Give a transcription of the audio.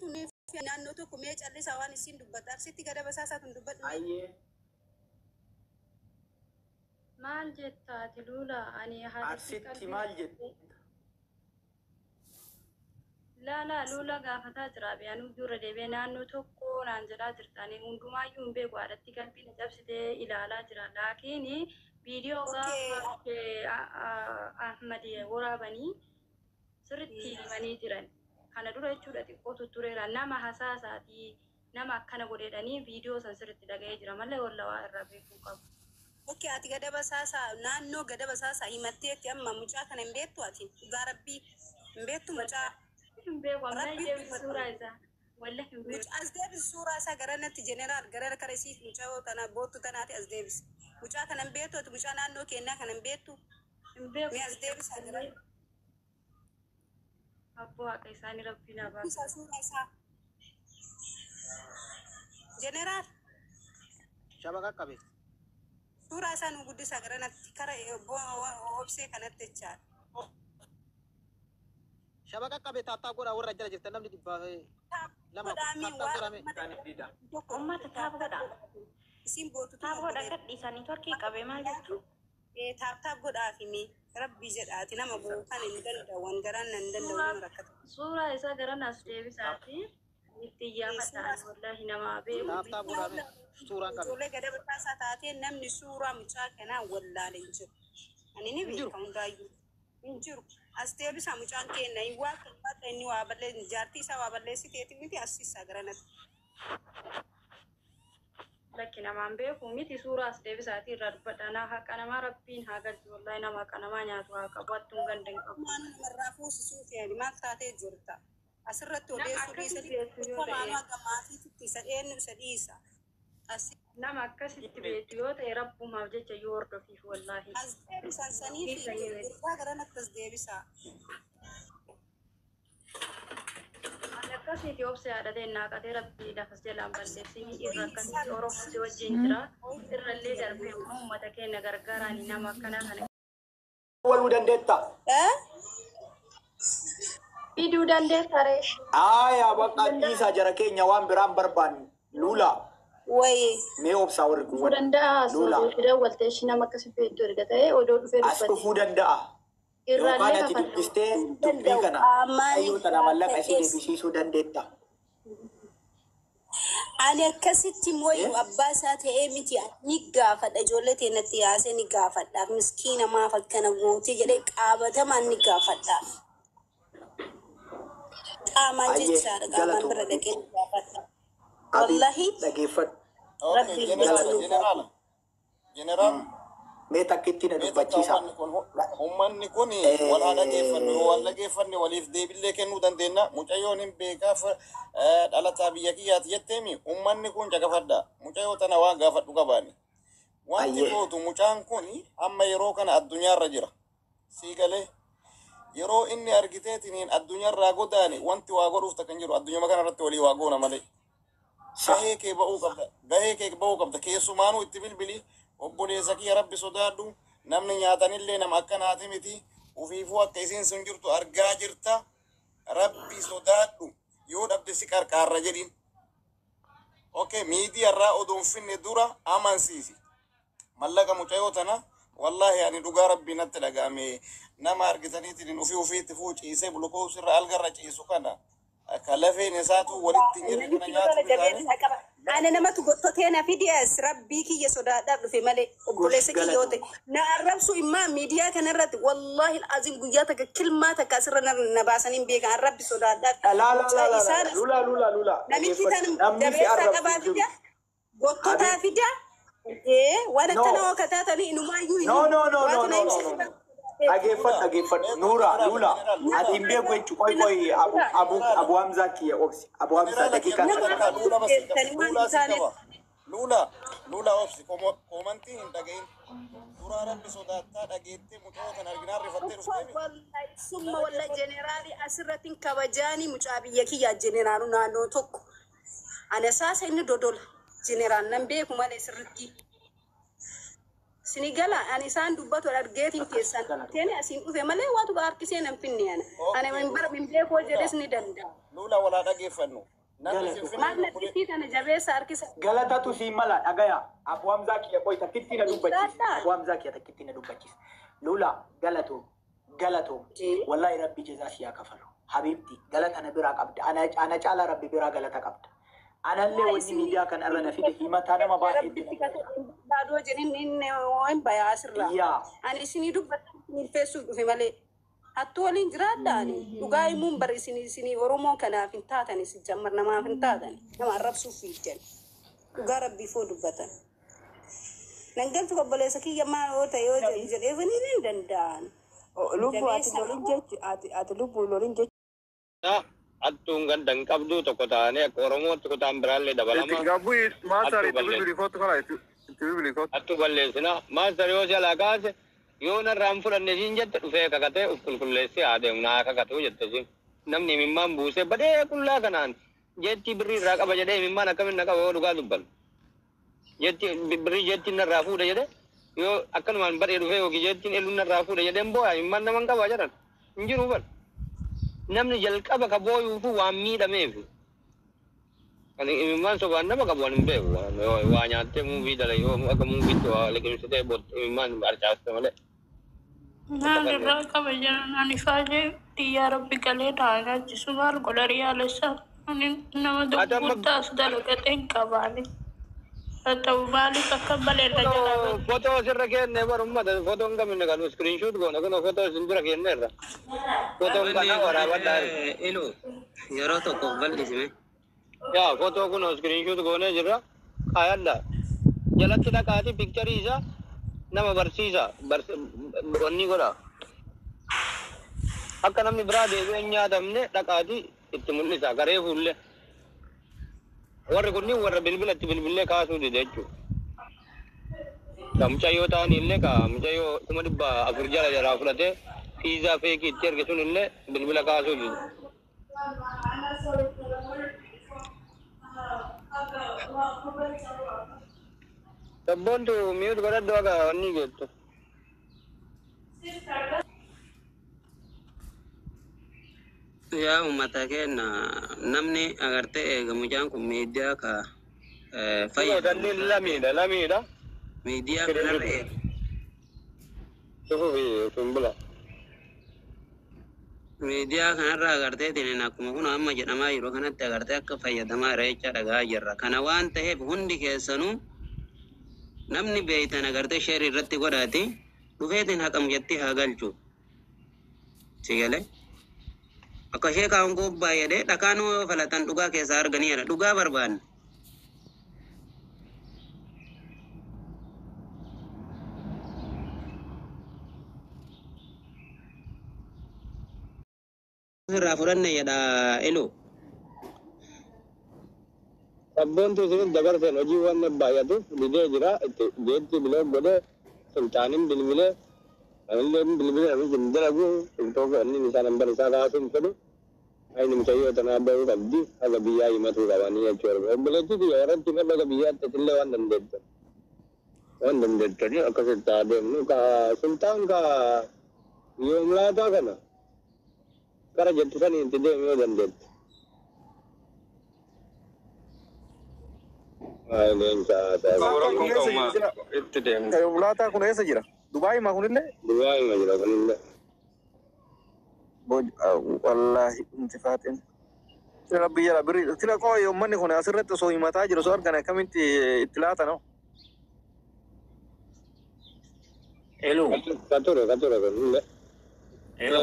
tuni fi naannoo tokko mee callisa waan isin dubbatar sitti gada basaasatu dubbadhu. Ayyee. Maal jetta tilula ani Arsitti maal jetta? La lula gaafata jira biyanu jura deebe naannoo tokko naan jedhaa jirtanii hundumaayyuu hin beeku haadhatti qalbii na cabsitee ilaalaa jira laakiin viidiyoo gaafa Ahmad waraabanii sirriitti himanii jiran kana dura jechuudha xiqqoo tuttureera nama hasaasaatii nama akkana godhedhanii viidiyoo san sirriitti dhaga'ee jira malee wallawaa irraa beekuu qabu. Okay, ati gada basaasa naannoo gada basaasa himatteetti amma mucaa kana hin beektu ati dhugaa rabbii hin beektu mucaa hin beeku amma deebi suuraa isaa walla hin beeku as deebis suuraa isaa garanatti jeneraal gara karesiif mucaa tana boottu tanaati as deebis mucaa kana hin beektu ati mucaa naannoo keenyaa kana hin beektu as deebis agara abbo haqa isaanii rabbiin abaa isa suuraa isaa jeneraal Shabaka qabe. suuraa isaa nu guddisa garanatti kara obsee kanatti jecha Shabaka qabe taattaa godha warra jala jirtan namni dhibbaa lama taattaa godhame kan dida. ummata taap godha isin bootu taap godha gadhiisanii torkii qabe maal jettu taap godhaa fi mee rabbii jedhaati nama bookan hin danda'an garan nan danda'u rakkata suuraa isaa garan as deebisaati itti iyyaafatan wallahi nama beeku Taattaa godhame suuraan qabe. ijoollee gada bataasaa taatee namni suuraa mucaa kanaa wallaale hin jiru ani ni beeka hundaayyuu hin jiru as deebisa mucaan kenna hin waa kan inni waa ballee jaartii isaa waa balleessiteeti miti asiisaa garanatti lakki namaan beeku miti suuraa as deebisaati irraa dubbadhanaa haqa namaa rabbiin haa galchu wallahi nama haqa namaa nyaatu haa qabu hattuun ganda hin qabu maan namarraa fuusisuu fi maal taatee jirta asirratti odeessuu dhiisanii maanuu akka maatiitti isa eenyu isa dhiisa nama akkasitti beektu yoo ta'e rabbumaaf jecha yoo hordofiif wallahi as deebisan sanii fi gurgaa garanatti as deebisaa akkasiiti obse haadhatee naaqatee rabbii lafas jalaan balleessinii irra akkasitti oromooti wajjin jira irrallee darbee uummata keenya gargaaranii nama akkanaa kana Waluu dandeetta. fiduu dandeessa reesh Aayaa bakka dhiisaa jara keenya waan biraan barbaanne lula. wayi Mee obsaa warri kun wal danda'a lula. fidee walteeshi nama akkasii beektu erga ta'e odoo dhufee As dhufuu danda'a. Yookaan ati dubbistee dubbii kana ayyuu tana mallaqa isii deebisiisuu dandeetta. ani akkasitti mooyu abbaa isaa ta'ee miti ni gaafadha ijoollee teenatti yaasee ni gaafadhaaf miskiina maaf akkana gootee jedhee qaabatamaan ni gaafadhaaf qaamaan jechaadha qaamaan bira dhaqee ni gaafadha wallahi Dhageeffadhu. rabbi Jeneraal Mee takkitti na dubbachiisa. ummanni kun wal haa dhageeffannu yoo wal dhageeffanne waliif deebillee kennuu dandeenya mucayyoon hin beekaaf dhalataa biyya kiyyaati jetteemi ummanni kun caqafadha mucayyoo tana waan gaafadhu qabaani wanti gootu mucaan kun amma yeroo kana addunyaarra jira sii galee yeroo inni argiteetiniin addunyaarraa godaane wanti waa godhuuf takkan jiru addunyaa kana irratti walii waa goona malee gahee kee ba'uu qabda keessumaanuu itti bilbilii obboleessa kiyya rabbi sodaadhu namni nyaatanillee nama akkanaati miti ufiifuu akka isiin sun jirtu argaa jirta rabbi sodaadhu yoo dhabde si qarqaarra jedhin okay miidiyaarraa odoon finne dura amansiisi mallaqa mucayyoo tana wallahi ani dhugaa rabbii natti dhaga'ame nama argitaniitiin ufiitti fuu ciisee bulkoosirra algarra ciisu kana akka lafeen isaatu walitti hin jirre kana nyaatu bisaanii ana namatu gottotee na fidiyaas rabbii kiyya sodaadhaaf dhufe malee obboleessa kiyyoote na arrabsu immaa miidiyaa kanarratti wallahi alazim guyyaa takka kilmaa takka asirra na baasaniin beekan rabbi sodaadhaaf Lula. namichi tan dabeessaa qabaa fida gottotaa fida waan akkana hoo kataatanii inumaayyuu No. Dhageeffadhu. Lula. Ati hin beeku jechuun qoy Abu Hamzaa kiyya obsi. Abu Hamzaa daqiiqa. Lula obsi komantii hin dhagahin suuraa rabbi sodaattaa dhageettee mucaa kan arginaan rifattee dhuftee summa walla jeneraalii asirratti kabajaanii mucaa biyya kiyyaa jeneraalu naannoo tokko ana saasa inni dodola jeneraal nan beeku malee sirritti Sinigala ani isaan dubbatu argeetiin keessan teeni asiin dhufe malee waatu harkisee nan finne ana ani min beekoo jedhes ni danda'a. Lula wala dhageeffannu. Maallatti kana jabeessa harkisa. Galatatu si mala dhagaya. Abu Hamza kiyya qoy takkitti na dubbachiis. Abu Hamza kiyya takkitti na dubbachiis. Lula galatu wallahi rabbi jazaa siyaa kafalu. Habibti galata na biraa qabda. Ana caala rabbi biraa galata qabda. Anallee wanni miidiyaa kan irra na fide himataa nama baay'ee baadoo jedhin inni waan bayaa asirraa. Ani isinii dubbatan feessuuf dhufe malee. Hattu waliin jiraadhaani. Dhugaa himuun bari isinii Oromoo kanaaf hin taatani si jammar namaaf hin taatani. Nama arrabsuuf fiijan. Dhugaa rabbii foo dubbatan. Nangaltu obboleessa kiyya maal yoo ta'e yoo jedhee fanii hin danda'an. Lubbuu ati lubbuu loliin jechuudha. Attuun gandan qabdu tokko taane akka Oromoo tokko taan biraallee dabalama. Gabbu maasarii itti bilbilifootu kana itti bilbilifootu. Attu balleessina maasarii yoo si'a kaase yoo narraan fudhanne siin jette dhufee kakatee uf qulqulleessee adeemu naa kakatu jette siin. Namni himimmaan buusee badee qullaa kanaan jetti birrii irraa qaba jedhee himimmaan akkamiin na qaba yoo dhugaa dubban. Jetti birrii jetti narraa fuudha jedhee yoo akkanumaan badee dhufee yookiin jettiin elluun narraa fuudha jedheen boo'a himimmaan naman qaba jedhan hin jiru bal. Namni jalqaba ka booyuufu waan miidhameef. Ani imimmaan sobaan nama qabu waan hin beeku. Waa nyaattee muufii dala yoo akka muufiitti waa liqimsitee bootte imimmaan harcaaste malee. Naalirraa qaba jiran ani faajee xiyyaa rabbi galee taa'achisu maal godha riyaalessa ani nama gurguddaas dalagatee hin qabaani. Haa ta'u maaliif akka baleedha jedhama. Fotoo sirra kenne barummata fotoon kamine kan screenshot goona kun fotoo sin bira kenneerra. Fotoon kana waraabadhaa. Elo yeroo tokko bal'isime. Yaa fotoo kun screenshot goonee jirra. Kaayadha. Jalatti dhaqaati pikcharii isaa nama barsiisa. Wanni godha. Akka namni biraa deebi'ee nyaatamne dhaqaati itti mul'isa garee fuullee. Warri kunniin warra bilbilatti bilbilee kaasuu dide jechuudha. Mucayyoo ta'an illee mucayyoo 400 jala fudhatee fiizaa feekii itti erge sun illee bilbila kaasuu dide. Sabboontu mi'uutu godhadhu akka wanni geettu. Yaa uummata keenya namni agartee eega mucaan kun miidiyaa ka fayyadamu. Lamiidha. Miidiyaa kanarra eega. Sufuufi simbila. Miidiyaa kanarra agartee tinin akkuma kun amma jedhamaa jiru kanatti agartee akka fayyadamaa irra jecha dhagaa jirra. Kana waan ta'eef hundi keessanuu namni beeytan agartee sheerii irratti godhaati dhufeetiin haqamu jettee haa galchu. Sigalee. Akka ishee kaa'uun gobbaa jedhee dhakaanuu falatan dhugaa keessaa arganiidha. Dhugaa barbaanne. Irraa fudhanne jedha Elo. Sabboontu isin dabarsan hojii waan baay'atu didee jira jeetti bilee godhee sultaanin bilbilee anillee bilbilee namni dalagu sultooka inni isaa nambar isaa kaasuun fedhu aini mucayyoo tanaa bahuu qabdi haga biyyaa himatuu qabanii jechuudha. Obboleettii warratti haga biyyaatti illee waan dandeettanii akkasitti adeemnu ka sultaan ka yoomlaataa kana kara jettu sanii itti deemu yoo dandeette. Itti deemu. Yoomlaataa kun eessa jira? Dubaayima kunillee? Dubaayima jira kunillee. Wallahi intifaatiin. Tira biyya birrii tira koo yoommanni kun asirratti osoo himataa jiru osoo argan akkamitti itti laata noo? Elo. Katura kunillee. Elo.